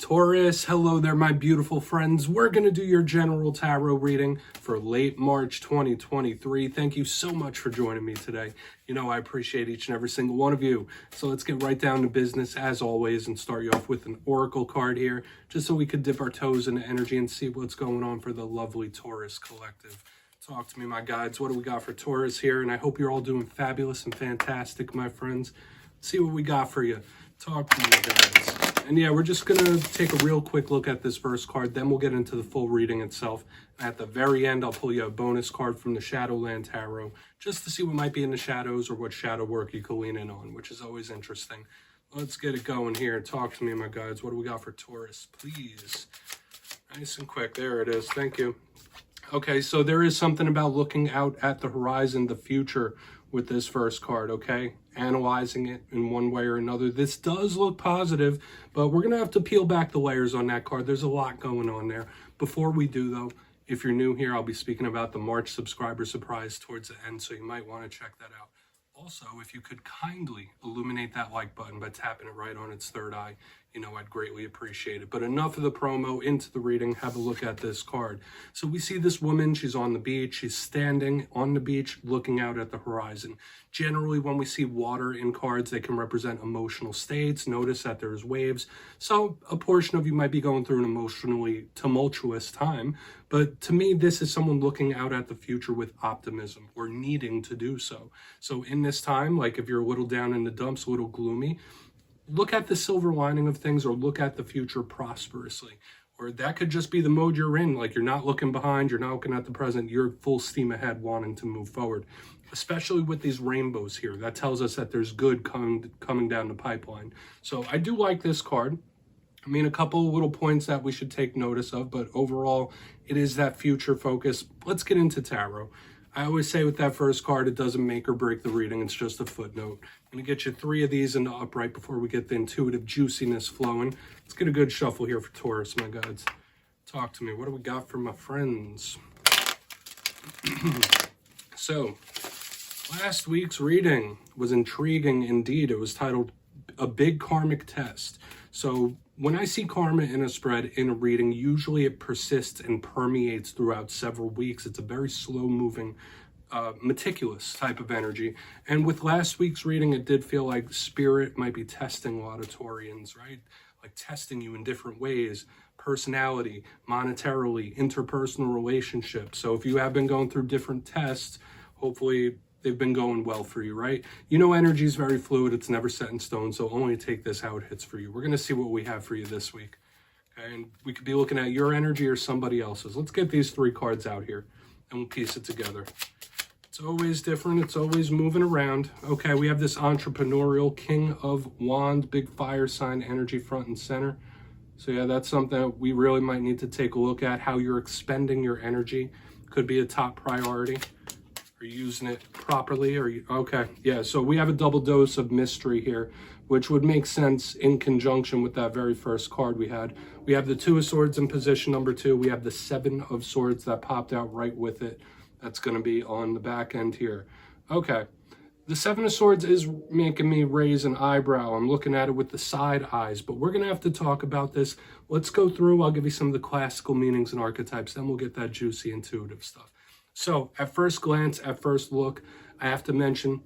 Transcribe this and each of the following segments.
Taurus, hello there, my beautiful friends. We're going to do your general tarot reading for late March 2023. Thank you so much for joining me today. You know, I appreciate each and every single one of you. So let's get right down to business as always and start you off with an oracle card here, just so we could dip our toes into energy and see what's going on for the lovely Taurus collective. Talk to me, my guides. What do we got for Taurus here? And I hope you're all doing fabulous and fantastic, my friends. Let's see what we got for you. Talk to me, guys. And yeah, we're just going to take a real quick look at this first card, then we'll get into the full reading itself. At the very end, I'll pull you a bonus card from the Shadowland Tarot, just to see what might be in the shadows or what shadow work you could lean in on, which is always interesting. Let's get it going here. Talk to me, my guides. What do we got for Taurus, please? Nice and quick. There it is. Thank you. Okay, so there is something about looking out at the horizon, the future, with this first card, okay? Analyzing it in one way or another. This does look positive, but we're going to have to peel back the layers on that card. There's a lot going on there. Before we do, though, if you're new here, I'll be speaking about the March subscriber surprise towards the end, so you might want to check that out. Also, if you could kindly illuminate that like button by tapping it right on its third eye, you know, I'd greatly appreciate it. But enough of the promo, into the reading. Have a look at this card. So we see this woman, she's on the beach, she's standing on the beach looking out at the horizon. Generally, when we see water in cards, they can represent emotional states. Notice that there's waves. So a portion of you might be going through an emotionally tumultuous time. But to me, this is someone looking out at the future with optimism, or needing to do so. So in this time, like if you're a little down in the dumps, a little gloomy, look at the silver lining of things, or look at the future prosperously. Or that could just be the mode you're in, like you're not looking behind, you're not looking at the present, you're full steam ahead wanting to move forward. Especially with these rainbows here, that tells us that there's good coming down the pipeline. So I do like this card. I mean, a couple of little points that we should take notice of, but overall, it is that future focus. Let's get into tarot. I always say with that first card, it doesn't make or break the reading. It's just a footnote. I'm going to get you 3 of these in the upright before we get the intuitive juiciness flowing. Let's get a good shuffle here for Taurus, my guides. Talk to me. What do we got for my friends? So, last week's reading was intriguing indeed. It was titled A Big Karmic Test. So when I see karma in a spread, in a reading, usually it persists and permeates throughout several weeks. It's a very slow-moving, meticulous type of energy. And with last week's reading, it did feel like spirit might be testing a lot of Taurians, right? Like testing you in different ways, personality, monetarily, interpersonal relationships. So if you have been going through different tests, hopefully they've been going well for you, right? You know, energy is very fluid. It's never set in stone, so only take this how it hits for you. We're going to see what we have for you this week. Okay, and we could be looking at your energy or somebody else's. Let's get these 3 cards out here, and we'll piece it together. It's always different. It's always moving around. Okay, we have this entrepreneurial King of Wands, big fire sign energy front and center. So yeah, that's something that we really might need to take a look at. How you're expending your energy could be a top priority. Are you using it properly? Okay, yeah, so we have a double dose of mystery here, which would make sense in conjunction with that very first card we had. We have the 2 of Swords in position number 2. We have the 7 of Swords that popped out right with it. That's going to be on the back end here. Okay, the 7 of Swords is making me raise an eyebrow. I'm looking at it with the side eyes, but we're going to have to talk about this. Let's go through. I'll give you some of the classical meanings and archetypes, then we'll get that juicy intuitive stuff. So at first glance, at first look, I have to mention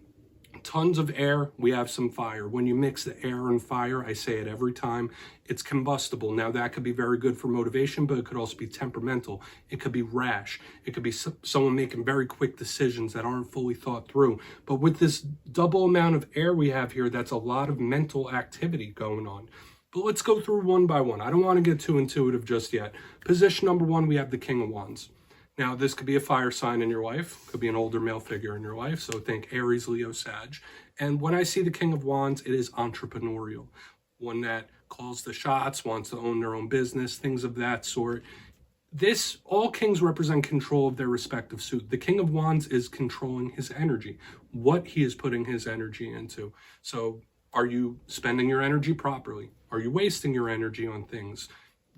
tons of air, we have some fire. When you mix the air and fire, I say it every time, it's combustible. Now that could be very good for motivation, but it could also be temperamental. It could be rash. It could be someone making very quick decisions that aren't fully thought through. But with this double amount of air we have here, that's a lot of mental activity going on. But let's go through one by one. I don't want to get too intuitive just yet. Position number 1, we have the King of Wands. Now, this could be a fire sign in your life, could be an older male figure in your life, so think Aries, Leo, Sag. And when I see the King of Wands, it is entrepreneurial. One that calls the shots, wants to own their own business, things of that sort. All kings represent control of their respective suit. The King of Wands is controlling his energy, what he is putting his energy into. So, are you spending your energy properly? Are you wasting your energy on things?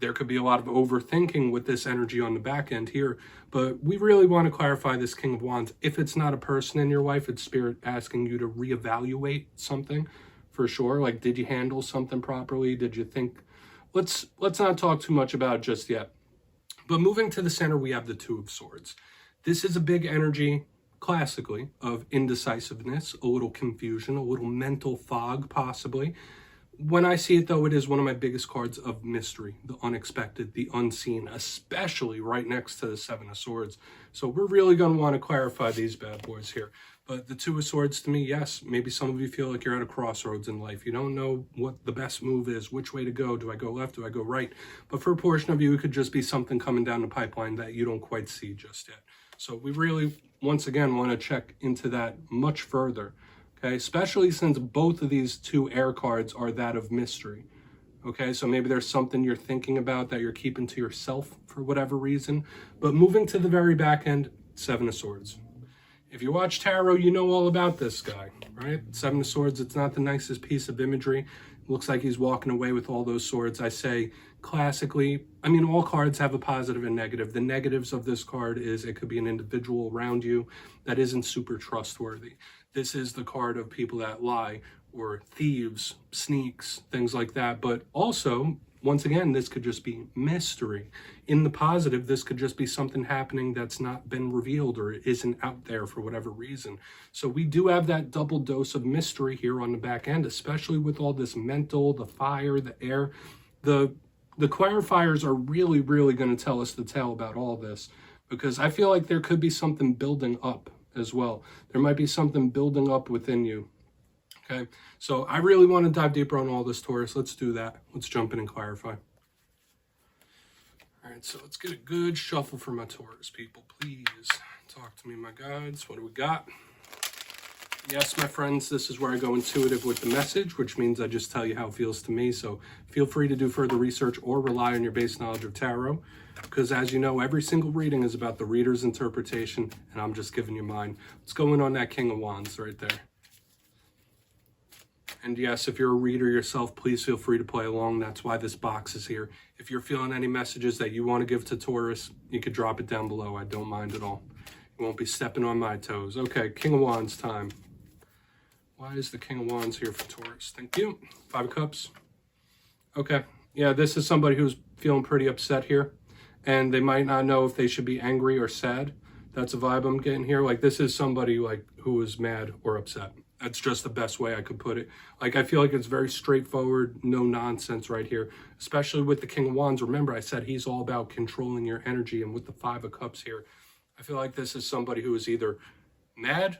There could be a lot of overthinking with this energy on the back end here, but we really want to clarify this King of Wands. If it's not a person in your life, it's spirit asking you to reevaluate something for sure. Like, did you handle something properly? Did you think let's not talk too much about it just yet. But moving to the center, we have the Two of Swords. This is a big energy, classically, of indecisiveness, a little confusion, a little mental fog, possibly. When I see it, though, it is one of my biggest cards of mystery, the unexpected, the unseen, especially right next to the Seven of Swords. So we're really going to want to clarify these bad boys here. But the Two of Swords, to me, yes, maybe some of you feel like you're at a crossroads in life. You don't know what the best move is, which way to go. Do I go left? Do I go right? But for a portion of you, it could just be something coming down the pipeline that you don't quite see just yet. So we really, once again, want to check into that much further. Okay, especially since both of these two air cards are that of mystery. Okay, so maybe there's something you're thinking about that you're keeping to yourself for whatever reason. But moving to the very back end, Seven of Swords. If you watch tarot, you know all about this guy, right? Seven of Swords, it's not the nicest piece of imagery. It looks like he's walking away with all those swords. I say classically, I mean, all cards have a positive and negative. The negatives of this card is it could be an individual around you that isn't super trustworthy. This is the card of people that lie or thieves, sneaks, things like that. But also, once again, this could just be mystery. In the positive, this could just be something happening that's not been revealed or isn't out there for whatever reason. So we do have that double dose of mystery here on the back end, especially with all this mental, the fire, the air. The clarifiers are really, really going to tell us the tale about all this, because I feel like there could be something building up as well. There might be something building up within you. Okay, so I really want to dive deeper on all this, Taurus. Let's do that. Let's jump in and clarify. All right, so let's get a good shuffle for my Taurus people. Please talk to me, my guides. What do we got? Yes, my friends, this is where I go intuitive with the message, which means I just tell you how it feels to me. So feel free to do further research or rely on your base knowledge of tarot, because as you know, every single reading is about the reader's interpretation, and I'm just giving you mine. Let's go in on that King of Wands right there. And yes, if you're a reader yourself, please feel free to play along. That's why this box is here. If you're feeling any messages that you want to give to Taurus, you could drop it down below. I don't mind at all. You won't be stepping on my toes. Okay, King of Wands time. Why is the King of Wands here for Taurus? Thank you. Five of Cups. Okay. Yeah, this is somebody who's feeling pretty upset here. And they might not know if they should be angry or sad. That's a vibe I'm getting here. Like, this is somebody like who is mad or upset. That's just the best way I could put it. Like, I feel like it's very straightforward, no nonsense right here, especially with the King of Wands. Remember, I said he's all about controlling your energy, and with the Five of Cups here, I feel like this is somebody who is either mad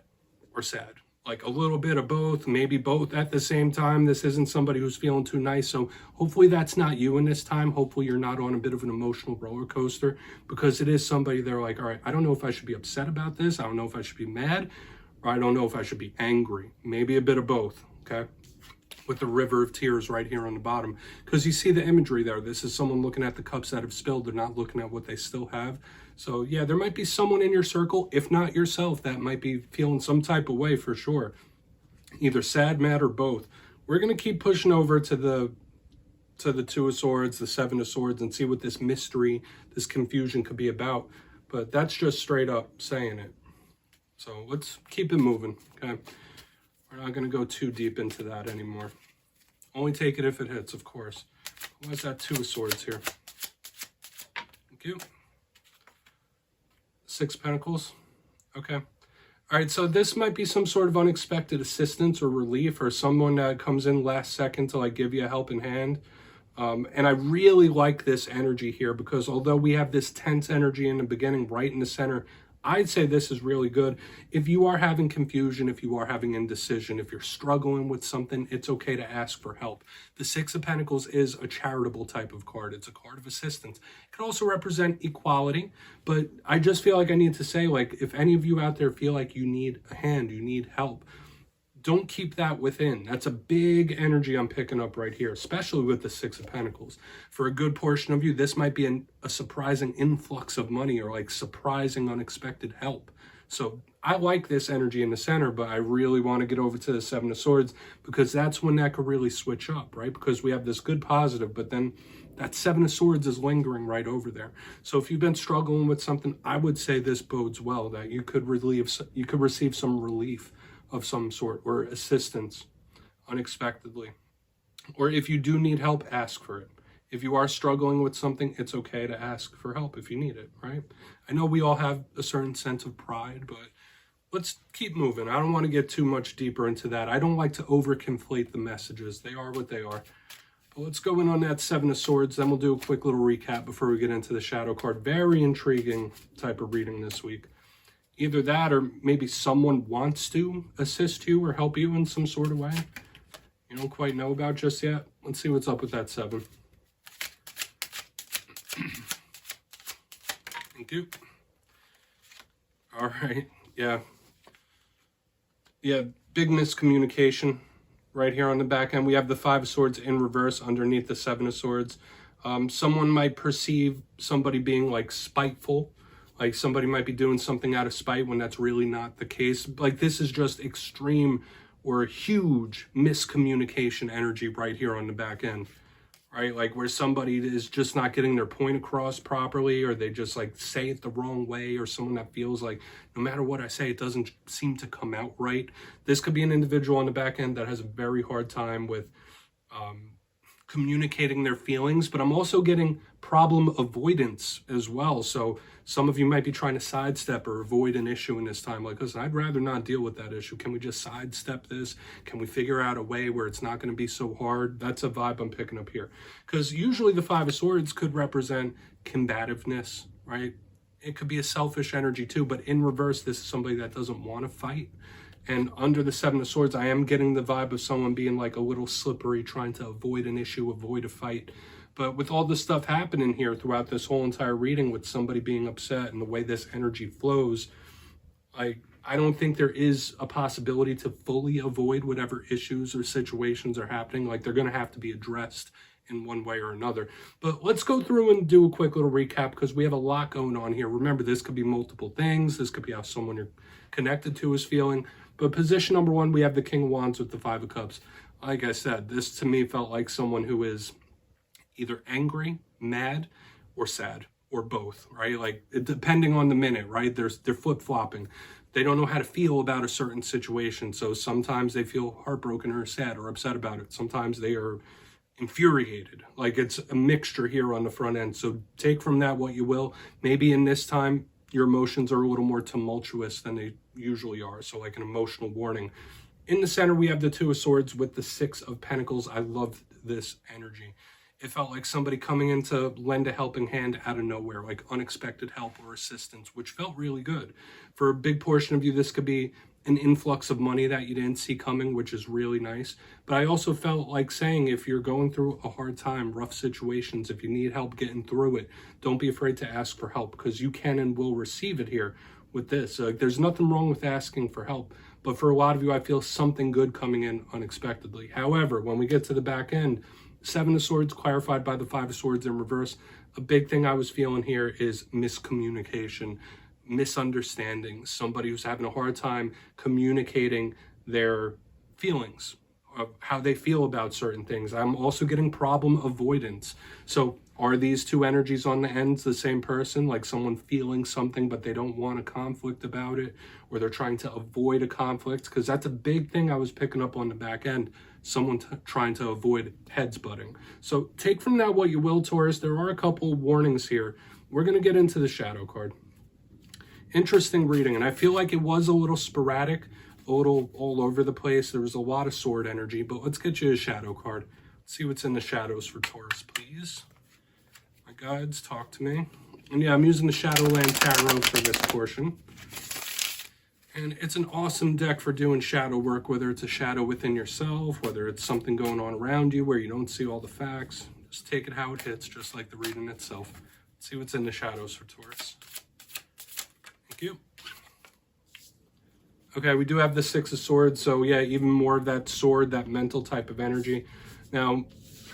or sad. Like a little bit of both, maybe both at the same time. This isn't somebody who's feeling too nice. So hopefully that's not you in this time. Hopefully you're not on a bit of an emotional roller coaster, because it is somebody they're like, all right, I don't know if I should be upset about this. I don't know if I should be mad, or I don't know if I should be angry. Maybe a bit of both, okay? With the river of tears right here on the bottom. Because you see the imagery there. This is someone looking at the cups that have spilled. They're not looking at what they still have. So yeah, there might be someone in your circle, if not yourself, that might be feeling some type of way for sure. Either sad, mad, or both. We're going to keep pushing over to the Two of Swords, the Seven of Swords, and see what this mystery, this confusion could be about. But that's just straight up saying it. So let's keep it moving, okay? We're not going to go too deep into that anymore. Only take it if it hits, of course. What's that Two of Swords here? Thank you. Six of Pentacles. Okay. All right, so this might be some sort of unexpected assistance or relief, or someone that comes in last second to like give you a helping hand. And I really like this energy here, because although we have this tense energy in the beginning right in the center, I'd say this is really good. If you are having confusion, if you are having indecision, if you're struggling with something, it's okay to ask for help. The Six of Pentacles is a charitable type of card. It's a card of assistance. It can also represent equality, but I just feel like I need to say, like, if any of you out there feel like you need a hand, you need help, don't keep that within. That's a big energy I'm picking up right here, especially with the Six of Pentacles. For a good portion of you, this might be a surprising influx of money, or like surprising, unexpected help. So I like this energy in the center, but I really want to get over to the Seven of Swords, because that's when that could really switch up, right? Because we have this good positive, but then that Seven of Swords is lingering right over there. So if you've been struggling with something, I would say this bodes well, that you could receive some relief of some sort, or assistance unexpectedly. Or if you do need help, ask for it. If you are struggling with something, it's okay to ask for help if you need it, right? I know we all have a certain sense of pride, but let's keep moving. I don't want to get too much deeper into that. I don't like to overconflate the messages. They are what they are. But let's go in on that Seven of Swords. Then we'll do a quick little recap before we get into the shadow card. Very intriguing type of reading this week. Either that or maybe someone wants to assist you or help you in some sort of way you don't quite know about just yet. Let's see what's up with that 7. Thank you. All right. Yeah, big miscommunication right here on the back end. We have the 5 of Swords in reverse underneath the 7 of Swords. Someone might perceive somebody being like spiteful, like somebody might be doing something out of spite when that's really not the case. Like this is just extreme or huge miscommunication energy right here on the back end, right? Like where somebody is just not getting their point across properly, or they just like say it the wrong way, or someone that feels like no matter what I say, it doesn't seem to come out right. This could be an individual on the back end that has a very hard time with communicating their feelings, but I'm also getting problem avoidance as well. So some of you might be trying to sidestep or avoid an issue in this time. Like, listen, I'd rather not deal with that issue. Can we just sidestep this? Can we figure out a way where it's not going to be so hard? That's a vibe I'm picking up here. Because usually the 5 of Swords could represent combativeness, right? It could be a selfish energy too, but in reverse, this is somebody that doesn't want to fight. And under the 7 of Swords, I am getting the vibe of someone being like a little slippery, trying to avoid an issue, avoid a fight. But with all this stuff happening here throughout this whole entire reading, with somebody being upset and the way this energy flows, I don't think there is a possibility to fully avoid whatever issues or situations are happening. Like they're going to have to be addressed in one way or another. But let's go through and do a quick little recap because we have a lot going on here. Remember, this could be multiple things. This could be how someone you're connected to is feeling. But position number 1, we have the King of Wands with the 5 of Cups. Like I said, this to me felt like someone who is either angry, mad, or sad, or both, right? Like depending on the minute, right? They're flip-flopping. They don't know how to feel about a certain situation. So sometimes they feel heartbroken or sad or upset about it. Sometimes they are infuriated. Like it's a mixture here on the front end. So take from that what you will. Maybe in this time, your emotions are a little more tumultuous than they usually are. So like an emotional warning. In the center, we have the 2 of Swords with the 6 of Pentacles. I love this energy. It felt like somebody coming in to lend a helping hand out of nowhere, like unexpected help or assistance, which felt really good. For a big portion of you, this could be an influx of money that you didn't see coming, which is really nice. But I also felt like saying, if you're going through a hard time, rough situations, if you need help getting through it, don't be afraid to ask for help, because you can and will receive it here with this. There's nothing wrong with asking for help. But for a lot of you, I feel something good coming in unexpectedly. However, when we get to the back end, 7 of Swords clarified by the 5 of Swords in reverse. A big thing I was feeling here is miscommunication, misunderstandings, somebody who's having a hard time communicating their feelings, of how they feel about certain things. I'm also getting problem avoidance. So are these 2 energies on the ends the same person? Like someone feeling something, but they don't want a conflict about it, or they're trying to avoid a conflict? Because that's a big thing I was picking up on the back end. Someone trying to avoid heads butting. So take from that what you will, Taurus. There are a couple warnings here. We're going to get into the shadow card. Interesting reading, and I feel like it was a little sporadic, a little all over the place. There was a lot of sword energy, but let's get you a shadow card. Let's see what's in the shadows for Taurus, please. My guides, talk to me. And yeah, I'm using the Shadowland Tarot for this portion. And it's an awesome deck for doing shadow work, whether it's a shadow within yourself, whether it's something going on around you where you don't see all the facts. Just take it how it hits, just like the reading itself. Let's see what's in the shadows for Taurus. Thank you. Okay, we do have the 6 of Swords, so yeah, even more of that sword, that mental type of energy. Now,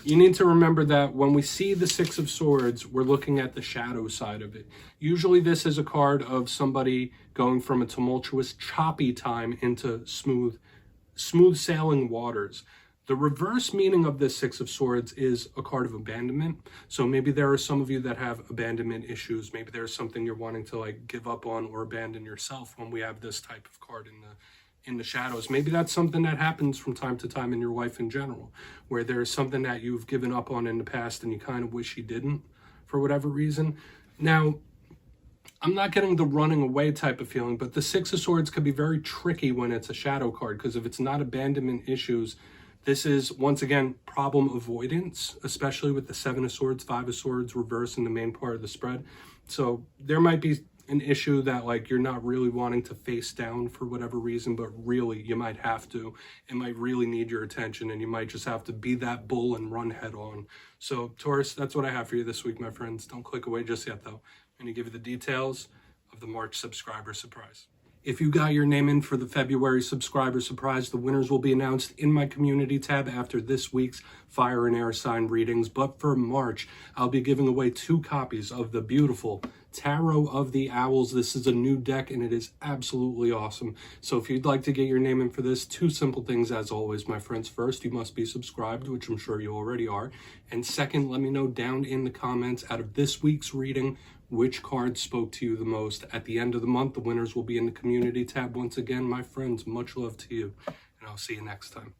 you need to remember that when we see the 6 of Swords, we're looking at the shadow side of it. Usually this is a card of somebody going from a tumultuous, choppy time into smooth sailing waters. The reverse meaning of this 6 of Swords is a card of abandonment. So maybe there are some of you that have abandonment issues. Maybe there's something you're wanting to like give up on or abandon yourself when we have this type of card in the shadows. Maybe that's something that happens from time to time in your life in general, where there's something that you've given up on in the past and you kind of wish you didn't for whatever reason. Now, I'm not getting the running away type of feeling, but the Six of Swords could be very tricky when it's a shadow card, because if it's not abandonment issues, this is, once again, problem avoidance, especially with the Seven of Swords, Five of Swords reverse in the main part of the spread. So there might be an issue that like you're not really wanting to face down for whatever reason, but really you might have to. It might really need your attention, and you might just have to be that bull and run head on. So Taurus, that's what I have for you this week, my friends. Don't click away just yet though. I'm going to give you the details of the March subscriber surprise. If you got your name in for the February subscriber surprise, the winners will be announced in my community tab after this week's fire and air sign readings. But for March, I'll be giving away 2 copies of the beautiful Tarot of the Owls. This is a new deck and it is absolutely awesome. So if you'd like to get your name in for this, 2 simple things as always, my friends. First, you must be subscribed, which I'm sure you already are. And second, let me know down in the comments out of this week's reading, which card spoke to you the most. At the end of the month, the winners will be in the community tab once again. My friends, much love to you, and I'll see you next time.